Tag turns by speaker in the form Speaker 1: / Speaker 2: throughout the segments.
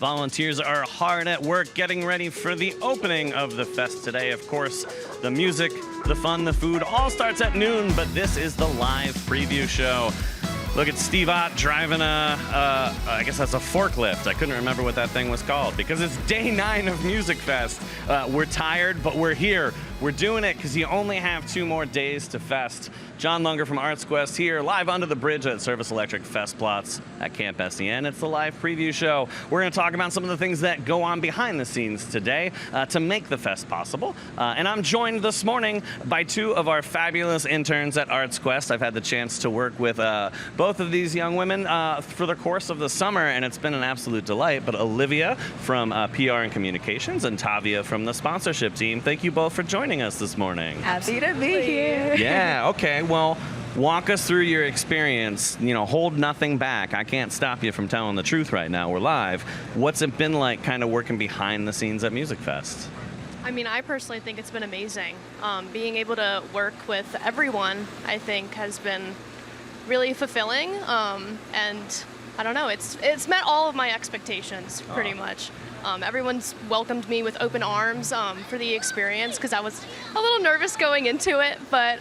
Speaker 1: Volunteers are hard at work getting ready for the opening of the fest today. Of course, the music, the fun, the food all starts at noon, but this is the live preview show. Look at Steve Ott driving I guess that's a forklift. I couldn't remember what that thing was called because it's day 9 of Musikfest. We're tired, but we're here. We're doing it because you only have 2 more days to fest. John Lunger from Arts Quest here, live under the bridge at Service Electric Festplatz at Camp SEN. It's the live preview show. We're going to talk about some of the things that go on behind the scenes today to make the fest possible. And I'm joined this morning by 2 of our fabulous interns at Arts Quest. I've had the chance to work with both of these young women for the course of the summer, and it's been an absolute delight. But Olivia from PR and Communications and Tavia from the sponsorship team, thank you both for joining us this morning.
Speaker 2: Happy to be here.
Speaker 1: Yeah, okay. Well, walk us through your experience. You know, hold nothing back. I can't stop you from telling the truth right now. We're live. What's it been like kind of working behind the scenes at Musikfest?
Speaker 3: I mean, I personally think it's been amazing. Being able to work with everyone, I think, has been really fulfilling. And I don't know, it's met all of my expectations pretty much. Everyone's welcomed me with open arms for the experience because I was a little nervous going into it, but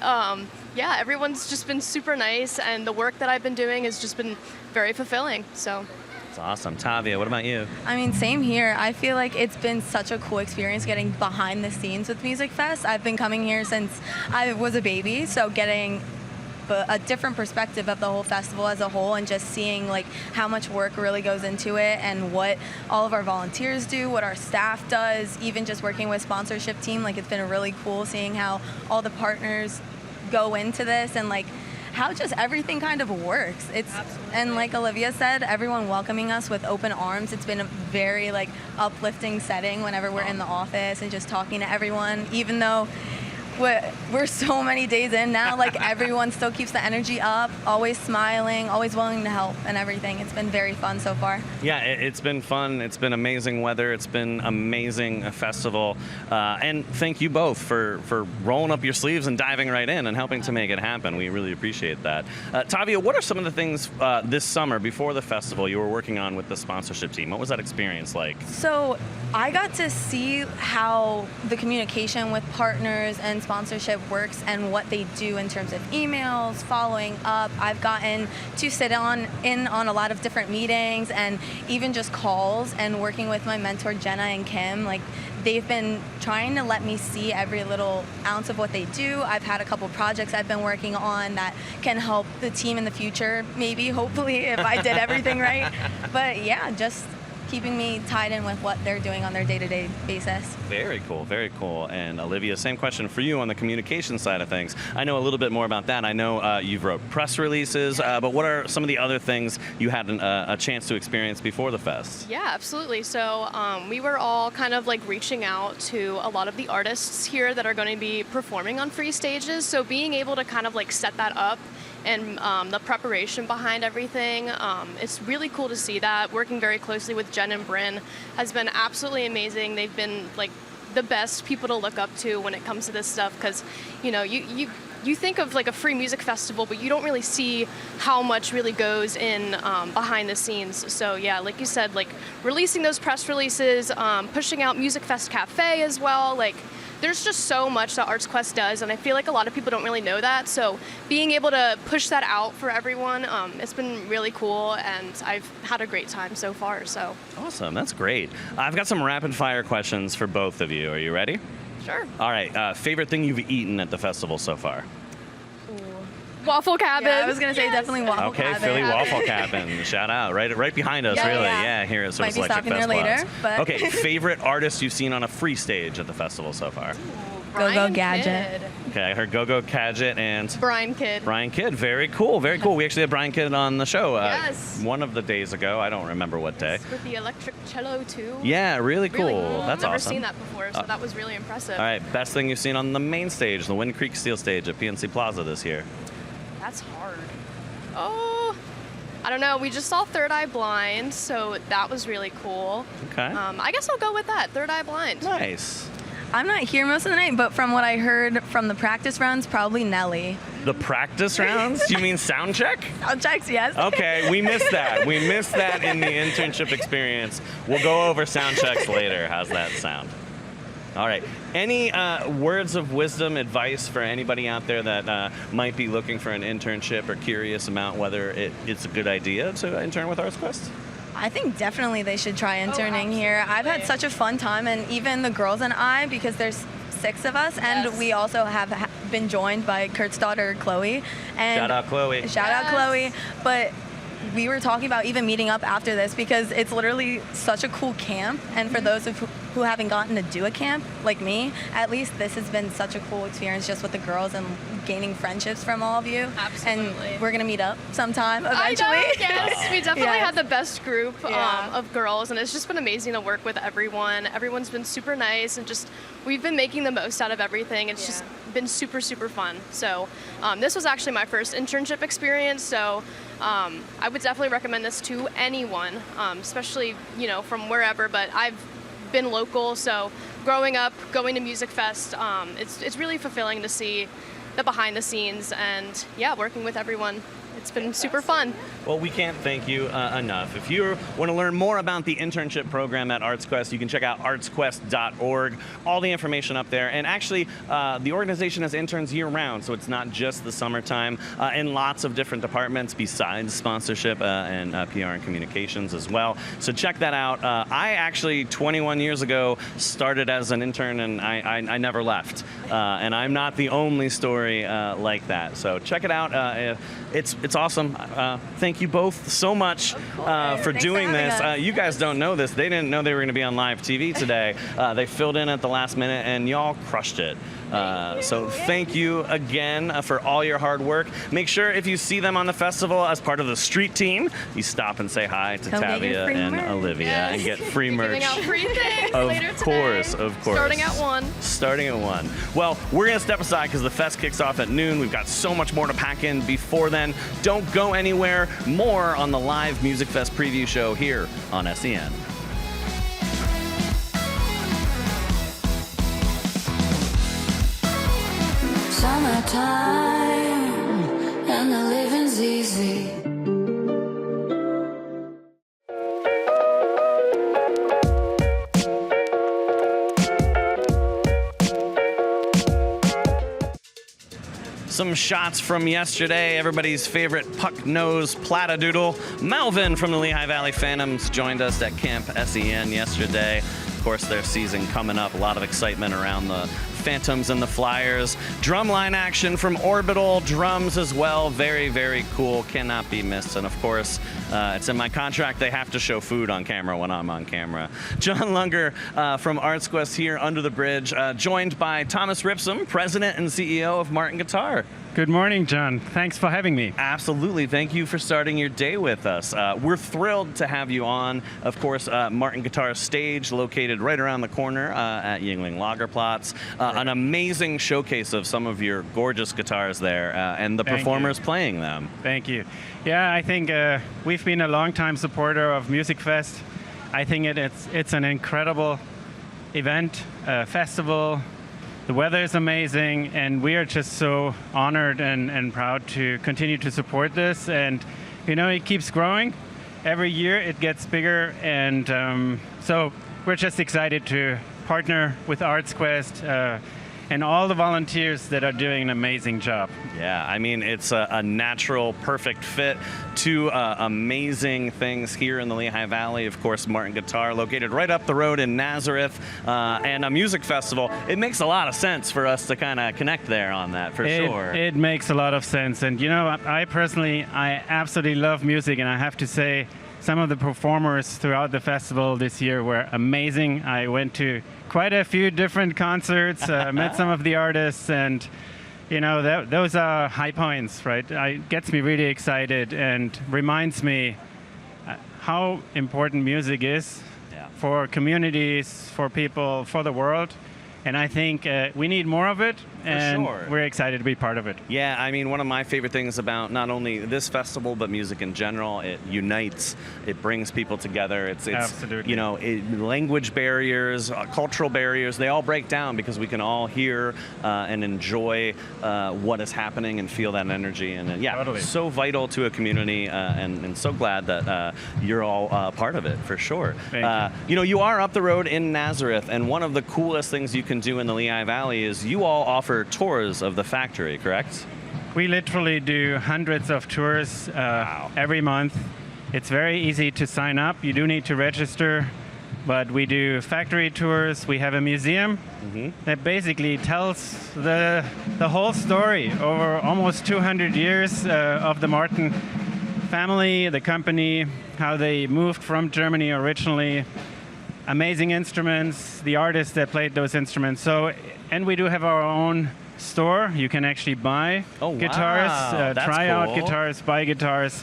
Speaker 3: yeah, everyone's just been super nice, and the work that I've been doing has just been very fulfilling. So.
Speaker 1: That's awesome. Tavia, what about you?
Speaker 2: I mean, same here. I feel like it's been such a cool experience getting behind the scenes with Musikfest. I've been coming here since I was a baby, so getting a different perspective of the whole festival as a whole, and just seeing like how much work really goes into it and what all of our volunteers do, what our staff does, even just working with sponsorship team. Like, it's been really cool seeing how all the partners go into this and like how just everything kind of works. It's Absolutely. And like Olivia said, everyone welcoming us with open arms. It's been a very like uplifting setting whenever we're in the office and just talking to everyone, even though we're so many days in now, like everyone still keeps the energy up, always smiling, always willing to help and everything. It's been very fun so far.
Speaker 1: Yeah, it's been fun. It's been amazing weather. It's been amazing festival. And thank you both for rolling up your sleeves and diving right in and helping to make it happen. We really appreciate that. Tavia, what are some of the things this summer before the festival you were working on with the sponsorship team? What was that experience like?
Speaker 2: So I got to see how the communication with partners and sponsorship works and what they do in terms of emails, following up. I've gotten to sit in on a lot of different meetings and even just calls, and working with my mentor Jenna and Kim. Like, they've been trying to let me see every little ounce of what they do. I've had a couple projects I've been working on that can help the team in the future, maybe, hopefully, if I did everything right. But yeah, just keeping me tied in with what they're doing on their day-to-day basis.
Speaker 1: Very cool, very cool. And Olivia, same question for you on the communication side of things. I know a little bit more about that. I know you've wrote press releases, but what are some of the other things you had a chance to experience before the fest?
Speaker 3: Yeah, absolutely. So we were all kind of like reaching out to a lot of the artists here that are going to be performing on free stages. So being able to kind of like set that up and the preparation behind everything. It's really cool to see that. Working very closely with Jen and Bryn has been absolutely amazing. They've been like the best people to look up to when it comes to this stuff, because you know, you think of like a free music festival, but you don't really see how much really goes in behind the scenes. So yeah, like you said, like releasing those press releases, pushing out Musikfest Cafe as well, like there's just so much that Arts Quest does, and I feel like a lot of people don't really know that. So being able to push that out for everyone, it's been really cool, and I've had a great time so far. So
Speaker 1: awesome, that's great. I've got some rapid fire questions for both of you. Are you ready?
Speaker 3: Sure.
Speaker 1: All right, favorite thing you've eaten at the festival so far?
Speaker 3: Waffle Cabin.
Speaker 2: Yeah, I was going to say definitely Waffle
Speaker 1: Okay,
Speaker 2: Cabin.
Speaker 1: Philly Waffle Cabin. Shout out. Right behind us,
Speaker 2: Yeah,
Speaker 1: really.
Speaker 2: yeah.
Speaker 1: Here at
Speaker 2: Might
Speaker 1: Service
Speaker 2: be
Speaker 1: Electric
Speaker 2: stopping there later,
Speaker 1: Festplatz.
Speaker 2: but
Speaker 1: Okay, favorite artist you've seen on a free stage at the festival so far?
Speaker 2: Go-Go Gadget.
Speaker 1: Okay, I heard Go-Go Gadget and
Speaker 3: Brian Kidd.
Speaker 1: Brian Kidd. Very cool, very cool. We actually had Brian Kidd on the show
Speaker 3: Yes.
Speaker 1: one of the days ago. I don't remember what day.
Speaker 3: With the electric cello too.
Speaker 1: Yeah, really cool.
Speaker 3: Really cool.
Speaker 1: That's
Speaker 3: I've never
Speaker 1: awesome.
Speaker 3: seen that before, so that was really impressive.
Speaker 1: All right, best thing you've seen on the main stage, the Wind Creek Steel stage at PNC Plaza this year?
Speaker 3: That's hard. Oh, I don't know. We just saw Third Eye Blind, so that was really cool.
Speaker 1: Okay.
Speaker 3: I guess I'll go with that. Third Eye Blind.
Speaker 1: Nice.
Speaker 2: I'm not here most of the night, but from what I heard from the practice rounds, probably Nelly.
Speaker 1: The practice rounds? You mean sound check?
Speaker 2: Sound checks, yes.
Speaker 1: Okay, we missed that. We missed that in the internship experience. We'll go over sound checks later. How's that sound? All right. Any words of wisdom, advice for anybody out there that might be looking for an internship or curious about whether it's a good idea to intern with ArtsQuest?
Speaker 2: I think definitely they should try interning here. I've had such a fun time, and even the girls and I, because there's 6 of us, and we also have been joined by Kurt's daughter, Chloe. And
Speaker 1: Shout out, Chloe.
Speaker 2: Shout out, Chloe. But we were talking about even meeting up after this because it's literally such a cool camp. And for those who haven't gotten to do a camp, like me, at least this has been such a cool experience just with the girls and gaining friendships from all of you.
Speaker 3: Absolutely.
Speaker 2: And we're going to meet up sometime eventually.
Speaker 3: I know, yes. We definitely
Speaker 2: Yes.
Speaker 3: had the best group
Speaker 2: Yeah.
Speaker 3: of girls, and it's just been amazing to work with everyone. Everyone's been super nice, and just we've been making the most out of everything. It's just been super, super fun. So this was actually my first internship experience, so I would definitely recommend this to anyone, especially, from wherever, but I've been local, so growing up, going to Musikfest, it's really fulfilling to see the behind the scenes and working with everyone. It's been super fun.
Speaker 1: Well, we can't thank you enough. If you want to learn more about the internship program at ArtsQuest, you can check out artsquest.org. All the information up there. And actually, the organization has interns year-round, so it's not just the summertime, in lots of different departments besides sponsorship and PR and communications as well. So check that out. I actually, 21 years ago, started as an intern, and I never left. And I'm not the only story like that. So check it out. It's awesome. Thank you both so much for
Speaker 2: Thanks
Speaker 1: doing
Speaker 2: for
Speaker 1: this.
Speaker 2: having us.
Speaker 1: You guys don't know this. They didn't know they were going to be on live TV today. They filled in at the last minute, and y'all crushed it. So thank you again for all your hard work. Make sure if you see them on the festival as part of the street team, you stop and say hi to
Speaker 2: Come get your
Speaker 1: Tavia
Speaker 2: free
Speaker 1: and
Speaker 2: merch.
Speaker 1: Olivia and get free
Speaker 3: We're
Speaker 1: merch.
Speaker 3: giving out free things
Speaker 1: Of
Speaker 3: later
Speaker 1: course,
Speaker 3: today.
Speaker 1: of course.
Speaker 3: Starting at 1.
Speaker 1: Starting at 1. Well, we're going to step aside because the fest kicks off at noon. We've got so much more to pack in before then. Don't go anywhere. More on the live Musikfest preview show here on SEN.
Speaker 4: Summertime and the living's easy.
Speaker 1: Some shots from yesterday. Everybody's favorite puck-nosed platadoodle. Melvin from the Lehigh Valley Phantoms joined us at Camp SEN yesterday. Of course, their season coming up. A lot of excitement around the Phantoms and the Flyers. Drumline action from Orbital Drums as well. Very, very cool. Cannot be missed. And of course, it's in my contract. They have to show food on camera when I'm on camera. John Lunger from ArtsQuest here under the bridge, joined by Thomas Ripsum, President and CEO of Martin Guitar.
Speaker 5: Good morning, John. Thanks for having me.
Speaker 1: Absolutely. Thank you for starting your day with us. We're thrilled to have you on. Of course, Martin Guitar stage located right around the corner at Yingling Lagerplatz. An amazing showcase of some of your gorgeous guitars there and the
Speaker 5: Thank
Speaker 1: performers
Speaker 5: you.
Speaker 1: playing them.
Speaker 5: Thank you. Yeah, I think we've been a long-time supporter of Musikfest. I think it's an incredible event, festival. The weather is amazing, and we are just so honored and proud to continue to support this. And, it keeps growing. Every year it gets bigger, and so we're just excited to partner with ArtsQuest and all the volunteers that are doing an amazing job.
Speaker 1: Yeah, I mean, it's a natural, perfect fit. Two amazing things here in the Lehigh Valley. Of course, Martin Guitar, located right up the road in Nazareth, and a music festival. It makes a lot of sense for us to kind of connect there on that, for sure.
Speaker 5: It makes a lot of sense. And, I personally absolutely love music, and I have to say, some of the performers throughout the festival this year were amazing. I went to quite a few different concerts, met some of the artists, and those are high points, right? It gets me really excited and reminds me how important music is for communities, for people, for the world. And I think we need more of it, and
Speaker 1: sure.
Speaker 5: we're excited to be part of it.
Speaker 1: Yeah, I mean, one of my favorite things about not only this festival but music in general, it unites, it brings people together. It's
Speaker 5: Absolutely.
Speaker 1: you know, language barriers, cultural barriers, they all break down because we can all hear and enjoy what is happening and feel that energy. And yeah,
Speaker 5: Totally.
Speaker 1: so vital to a community, and so glad that you're all part of it for sure.
Speaker 5: Thank you.
Speaker 1: You know, you are up the road in Nazareth, and one of the coolest things you can do in the Lehigh Valley is you all offer tours of the factory, correct?
Speaker 5: We literally do hundreds of tours every month. It's very easy to sign up. You do need to register, but we do factory tours. We have a museum that basically tells the whole story over almost 200 years of the Martin family, the company, how they moved from Germany originally. Amazing instruments, the artists that played those instruments. So, and we do have our own store. You can actually buy guitars,
Speaker 1: wow. That's
Speaker 5: try out
Speaker 1: cool.
Speaker 5: guitars, buy guitars.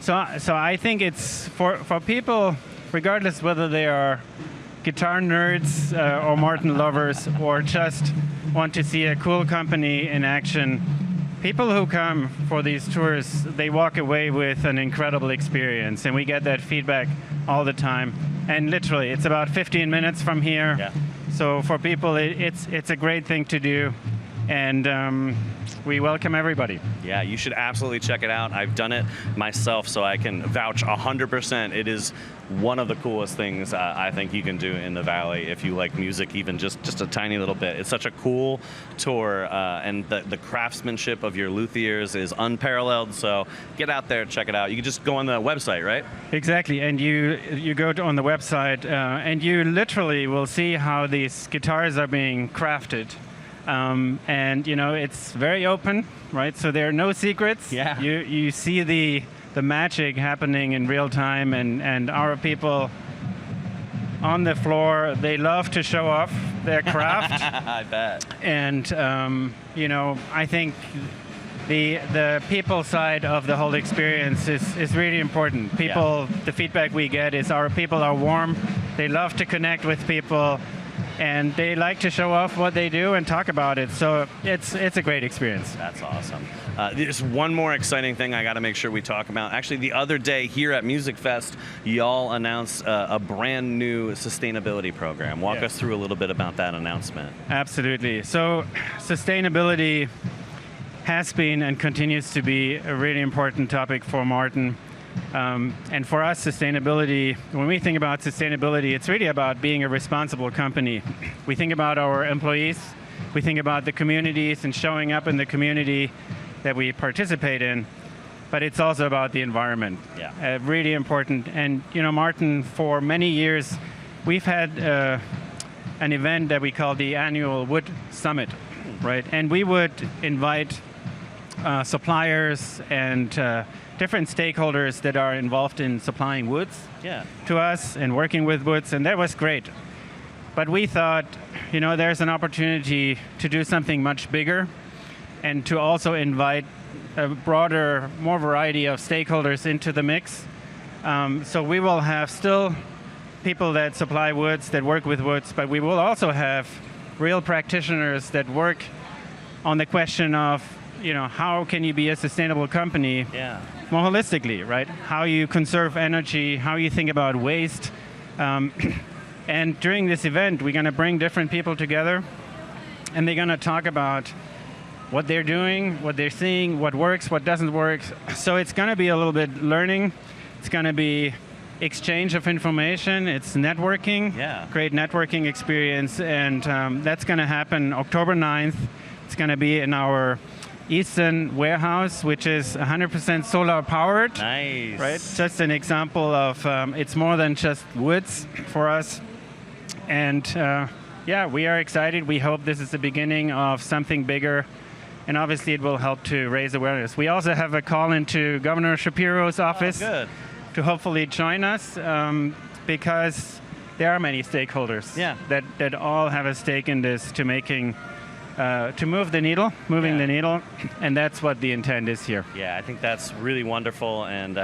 Speaker 5: So I think it's for people, regardless whether they are guitar nerds or Martin lovers or just want to see a cool company in action. People who come for these tours, they walk away with an incredible experience, and we get that feedback all the time. And literally, it's about 15 minutes from here.
Speaker 1: Yeah.
Speaker 5: So for people, it's a great thing to do, and we welcome everybody.
Speaker 1: Yeah, you should absolutely check it out. I've done it myself, so I can vouch 100%. It is one of the coolest things I think you can do in the Valley if you like music, even just a tiny little bit. It's such a cool tour, and the craftsmanship of your luthiers is unparalleled, so get out there, check it out. You can just go on the website, right?
Speaker 5: Exactly, and you go on the website, and you literally will see how these guitars are being crafted. And you know, it's very open, right? So there are no secrets.
Speaker 1: Yeah.
Speaker 5: You see the magic happening in real time, and our people on the floor, they love to show off their craft.
Speaker 1: I bet.
Speaker 5: And you know, I think the people side of the whole experience is really important. People, the feedback we get is our people are warm. They love to connect with people, and they like to show off what they do and talk about it. So it's a great experience.
Speaker 1: That's awesome. There's one more exciting thing I got to make sure we talk about. Actually, the other day here at Musikfest, y'all announced a brand new sustainability program. Walk us through a little bit about that announcement.
Speaker 5: Absolutely. So sustainability has been and continues to be a really important topic for Martin. And for us, sustainability, when we think about sustainability, it's really about being a responsible company. We think about our employees, we think about the communities and showing up in the community that we participate in, but it's also about the environment.
Speaker 1: Yeah.
Speaker 5: Really important. And you know, Martin, for many years, we've had an event that we call the annual Wood Summit, right? And we would invite suppliers and different stakeholders that are involved in supplying woods to us and working with woods, and that was great. But we thought, you know, there's an opportunity to do something much bigger and to also invite a broader, more variety of stakeholders into the mix. So we will have still people that supply woods, that work with woods, but we will also have real practitioners that work on the question of, you know, how can you be a sustainable company more holistically, right? How you conserve energy, how you think about waste. And during this event, we're going to bring different people together, and they're going to talk about what they're doing, what they're seeing, what works, what doesn't work. So it's going to be a little bit learning. It's going to be exchange of information. It's networking, great networking experience. And that's going to happen October 9th. It's going to be in our Eastern warehouse, which is 100% solar powered.
Speaker 1: Nice.
Speaker 5: Right? Just an example of it's more than just woods for us. And yeah, we are excited. We hope this is the beginning of something bigger. And obviously it will help to raise awareness. We also have a call into Governor Shapiro's office to hopefully join us because there are many stakeholders that all have a stake in this, to making to move the needle, moving
Speaker 1: Yeah.
Speaker 5: the needle, and that's what the intent is here.
Speaker 1: Yeah, I think that's really wonderful, and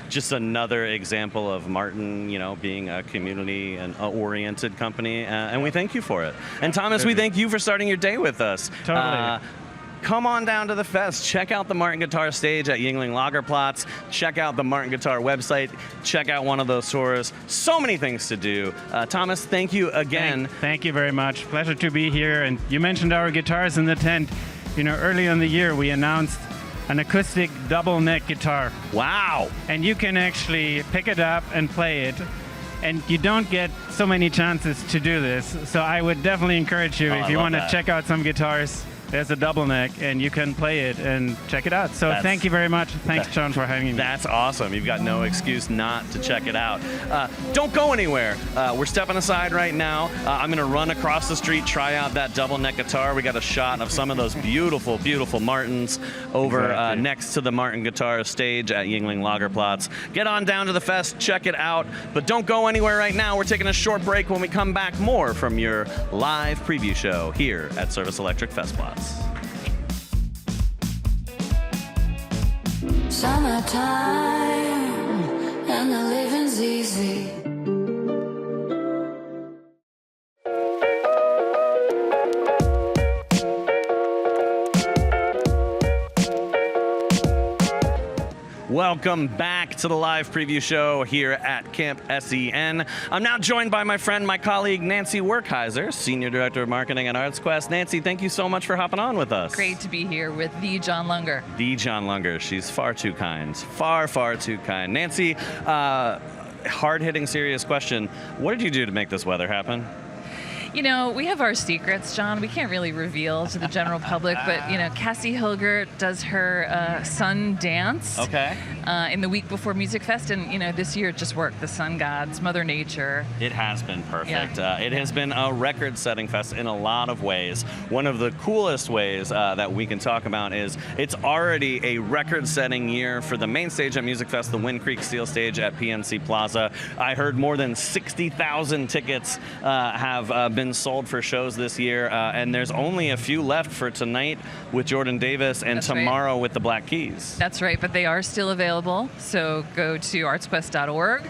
Speaker 1: just another example of Martin, being a community and oriented company, and we thank you for it. And Thomas, we thank you for starting your day with us.
Speaker 5: Totally.
Speaker 1: Come on down to the fest. Check out the Martin Guitar stage at Yuengling Lagerplatz. Check out the Martin Guitar website. Check out one of those tours. So many things to do. Thomas, thank you again.
Speaker 5: Thank you very much. Pleasure to be here. And you mentioned our guitars in the tent. Early in the year, we announced an acoustic double neck guitar.
Speaker 1: Wow.
Speaker 5: And you can actually pick it up and play it. And you don't get so many chances to do this. So I would definitely encourage you, if you want to check out some guitars, there's a double neck, and you can play it and check it out. So thank you very much. Thanks, John, for having me.
Speaker 1: That's awesome. You've got no excuse not to check it out. Don't go anywhere. We're stepping aside right now. I'm going to run across the street, try out that double neck guitar. We got a shot of some of those beautiful, beautiful Martins over next to the Martin Guitar stage at Yuengling Lagerplatz. Get on down to the fest, check it out. But don't go anywhere right now. We're taking a short break. When we come back, more from your live preview show here at Service Electric Festplatz.
Speaker 4: Summertime and the living's easy.
Speaker 1: Welcome back to the live preview show here at Camp SEN. I'm now joined by my friend, my colleague, Nancy Werkheiser, Senior Director of Marketing at ArtsQuest. Nancy, thank you so much for hopping on with us.
Speaker 6: Great to be here with the John Lunger.
Speaker 1: The John Lunger. She's far too kind. Far, far too kind. Nancy, hard-hitting, serious question. What did you do to make this weather happen?
Speaker 6: We have our secrets, John. We can't really reveal to the general public, but, Cassie Hilgert does her sun dance in the week before Musikfest, and, this year it just worked. The sun gods, Mother Nature.
Speaker 1: It has been perfect.
Speaker 6: Yeah.
Speaker 1: It has been a record-setting fest in a lot of ways. One of the coolest ways that we can talk about is it's already a record-setting year for the main stage at Musikfest, the Wind Creek Steel Stage at PNC Plaza. I heard more than 60,000 tickets have been sold for shows this year, and there's only a few left for tonight with Jordan Davis and tomorrow with the Black Keys.
Speaker 6: That's right, but they are still available, so go to artsquest.org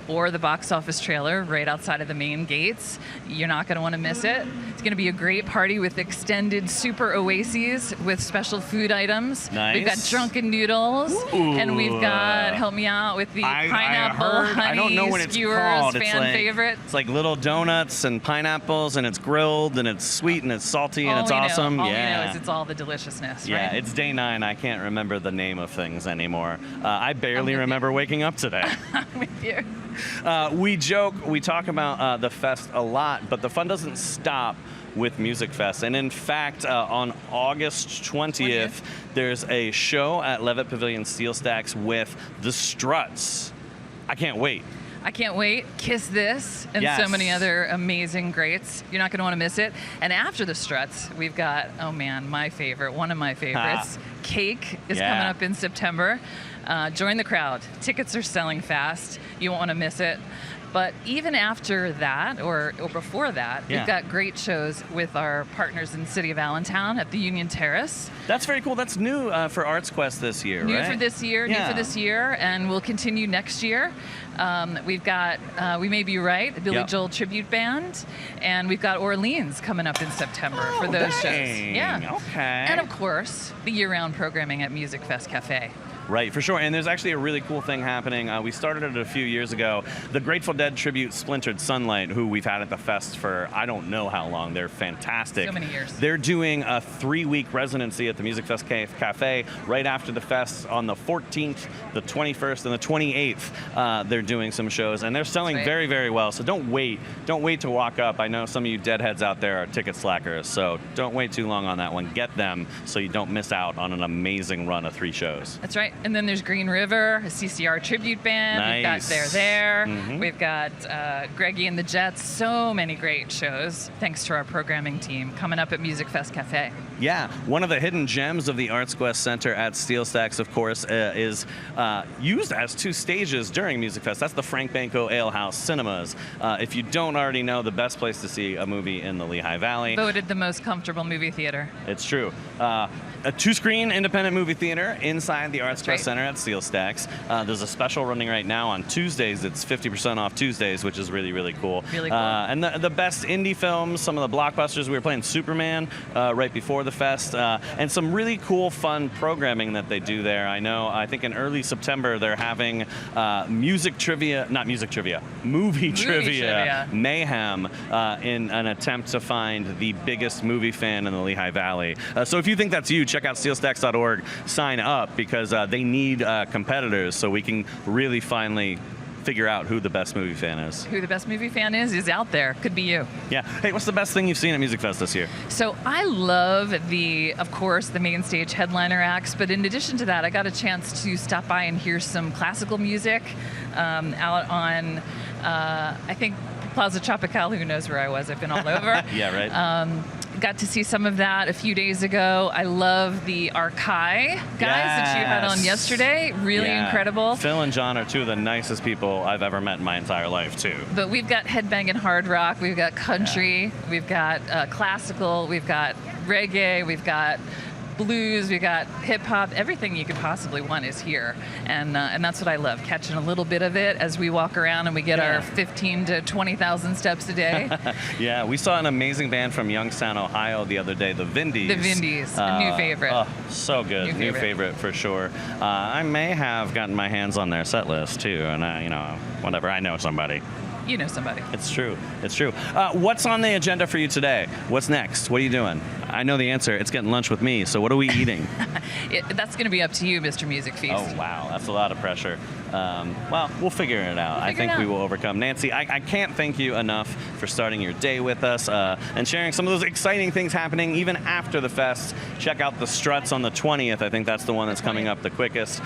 Speaker 6: or the box office trailer right outside of the main gates. You're not going to want to miss it. It's going to be a great party with extended super oases with special food items.
Speaker 1: Nice.
Speaker 6: We've got drunken noodles, and we've got, help me out, with the pineapple honey
Speaker 1: I don't know what it's
Speaker 6: skewers,
Speaker 1: called.
Speaker 6: favorite.
Speaker 1: It's like little donuts and pineapples, and it's grilled, and it's sweet, and it's salty, and it's awesome.
Speaker 6: All we know is it's all the deliciousness,
Speaker 1: Yeah,
Speaker 6: right?
Speaker 1: it's day 9. I can't remember the name of things anymore. I barely remember waking up today.
Speaker 6: I'm with you.
Speaker 1: We joke, we talk about the fest a lot, but the fun doesn't stop with Musikfest. And in fact, on August 20th, there's a show at Levitt Pavilion Steel Stacks with the Struts. I can't wait.
Speaker 6: I can't wait. Kiss This and so many other amazing greats. You're not going to want to miss it. And after the Struts, we've got, one of my favorites, Cake is coming up in September. Join the crowd. Tickets are selling fast. You won't want to miss it. But even after that, or before that, we've got great shows with our partners in the city of Allentown at the Union Terrace.
Speaker 1: That's very cool. That's new for ArtsQuest this year,
Speaker 6: New
Speaker 1: right?
Speaker 6: for this year, and we'll continue next year. We've got We May Be Right, the Billy Joel tribute band, and we've got Orleans coming up in September for those shows. Yeah.
Speaker 1: Okay.
Speaker 6: And of course, the year-round programming at Musikfest Cafe.
Speaker 1: Right, for sure. And there's actually a really cool thing happening. We started it a few years ago. The Grateful Dead tribute Splintered Sunlight, who we've had at the fest for I don't know how long. They're fantastic.
Speaker 6: So many years.
Speaker 1: They're doing a 3-week residency at the Musikfest Cafe right after the fest on the 14th, the 21st, and the 28th. They're doing some shows, and they're selling very, very well. So don't wait. Don't wait to walk up. I know some of you deadheads out there are ticket slackers, so don't wait too long on that one. Get them so you don't miss out on an amazing run of 3 shows.
Speaker 6: That's right. And then there's Green River, a CCR tribute band.
Speaker 1: Nice.
Speaker 6: We've got They're There. We've got Greggy and the Jets. So many great shows, thanks to our programming team, coming up at Musikfest Cafe.
Speaker 1: Yeah, one of the hidden gems of the Arts Quest Center at Steel Stacks, of course, is used as 2 stages during Musikfest. That's the Frank Banco Ale House Cinemas. If you don't already know, the best place to see a movie in the Lehigh Valley.
Speaker 6: Voted the most comfortable movie theater.
Speaker 1: It's true. A 2-screen independent movie theater inside the Arts Quest Center at Steel Stacks. There's a special running right now on Tuesdays. It's 50% off Tuesdays, which is really, really cool.
Speaker 6: Really cool.
Speaker 1: And the best indie films, some of the blockbusters. We were playing Superman right before the fest, and some really cool, fun programming that they do there. I think in early September they're having movie trivia mayhem in an attempt to find the biggest movie fan in the Lehigh Valley. So if you think that's you, check out steelstacks.org, sign up, because they need competitors so we can really finally figure out who the best movie fan is.
Speaker 6: Who the best movie fan is out there. Could be you.
Speaker 1: Yeah. Hey, what's the best thing you've seen at Musikfest this year?
Speaker 6: So I love of course, the main stage headliner acts, but in addition to that, I got a chance to stop by and hear some classical music out on, I think, Plaza Tropical. Who knows where I was? I've been all over.
Speaker 1: Yeah, right.
Speaker 6: Got to see some of that a few days ago. I love the Arkai guys that you had on yesterday. Really incredible.
Speaker 1: Phil and John are 2 of the nicest people I've ever met in my entire life, too.
Speaker 6: But we've got headbanging hard rock, we've got country, we've got classical, we've got reggae, we've got blues, we got hip hop, everything you could possibly want is here, and that's what I love, catching a little bit of it as we walk around and we get our 15 to 20,000 steps a day.
Speaker 1: Yeah, we saw an amazing band from Youngstown, Ohio the other day, the Vindies.
Speaker 6: The Vindies, a new favorite.
Speaker 1: Oh, so good, new favorite for sure. I may have gotten my hands on their set list too, and whatever, I know somebody.
Speaker 6: You know somebody.
Speaker 1: It's true. It's true. What's on the agenda for you today? What's next? What are you doing? I know the answer. It's getting lunch with me. So what are we eating?
Speaker 6: That's going to be up to you, Mr. Music Feast.
Speaker 1: Oh, wow. That's a lot of pressure. Well, we'll figure it out. I think we will overcome. Nancy, I can't thank you enough for starting your day with us and sharing some of those exciting things happening even after the fest. Check out the Struts on the 20th. I think that's the one that's coming up the quickest.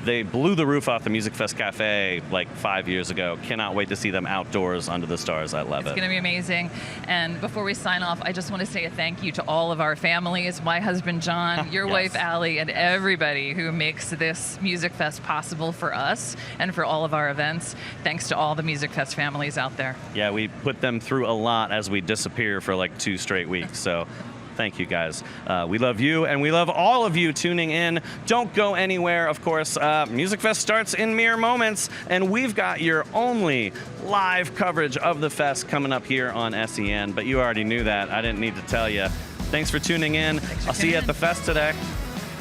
Speaker 1: They blew the roof off the Musikfest Cafe like 5 years ago. Cannot wait to see them outdoors under the stars. I love it.
Speaker 6: It's going to be amazing. And before we sign off, I just want to say a thank you to all of our families, my husband John, your wife Allie, and everybody who makes this Musikfest possible for us and for all of our events. Thanks to all the Musikfest families out there.
Speaker 1: Yeah, we put them through a lot as we disappear for like 2 straight weeks. So thank you, guys. We love you, and we love all of you tuning in. Don't go anywhere, of course. Musikfest starts in mere moments, and we've got your only live coverage of the fest coming up here on SEN, but you already knew that. I didn't need to tell you. Thanks for tuning in. I'll see you at the fest today,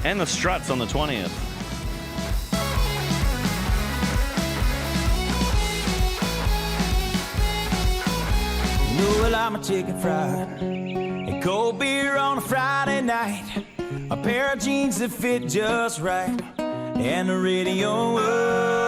Speaker 1: and the Struts on the 20th.
Speaker 7: Well, I'm a chicken fried and cold beer on a Friday night, a pair of jeans that fit just right, and the radio.